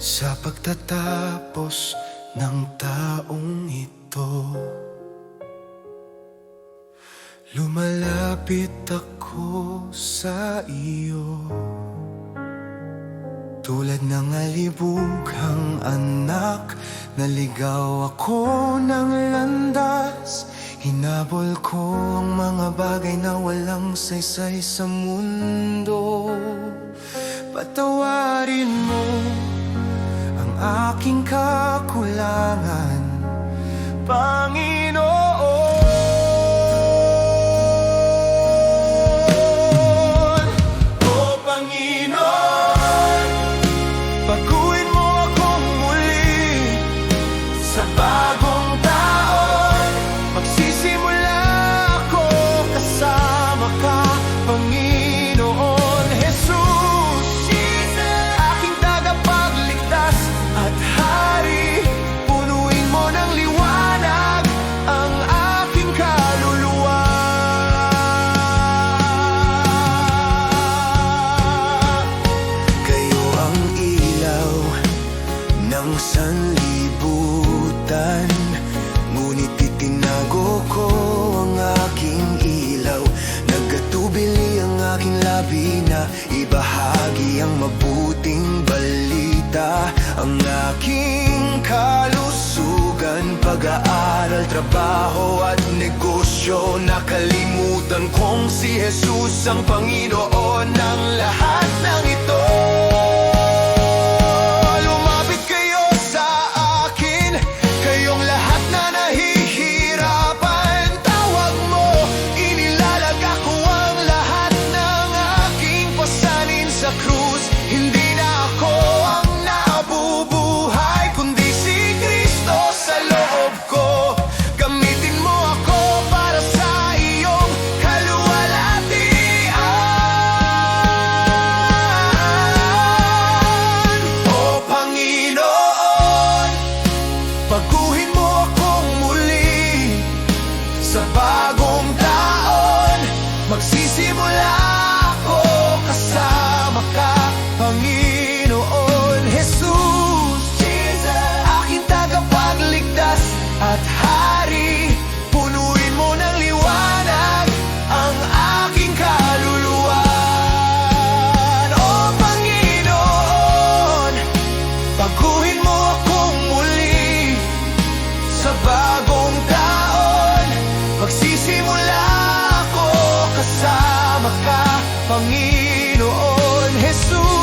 Sa pagtatapos ng taong ito, lumalapit ako sa iyo. Tulad ng alibunghang anak, naligaw ako ng landas. Hinabol ko ang mga bagay na walang saysay sa mundo. Patawarin mo ang aking kakulangan, Panginoon. O Panginoon, baguhin mo akong muli sa bagong taon. Magsisimula ako kasama ka, Panginoon Jesus. Aking tagapagligtas at hari, punuin mo ng liwanag ang aking kaluluwa. Kayo ang ilaw ng sanlibutan, ngunit itinago ko ang aking ilaw. Nagkatubili ang aking labi na ibahagi ang mabuting balita. Ang aking kalusugan, pag-aaral, trabaho at negosyo, nakalimutan kong si Jesus ang Panginoon ng lahat ng ito. Lumapit kayo sa akin, kayong lahat na nahihirapan. Tawag mo, inilalag ako ang lahat ng aking pasanin sa krus. Hindi na ako ang nabubuhay, kundi si Kristo sa loob ko. Gamitin mo ako para sa iyong kaluwalhatian. O Panginoon, baguhin mo akong muli sa bagong taon. Magsisimula ako kasama ka, Panginoon Jesus. Aking tagapagligtas at hari, punuin mo ng liwanag ang aking kaluluwa. O Panginoon, baguhin mo akong muli sa bagong taon. Magsisimula ako kasama ka, Panginoon Jesus.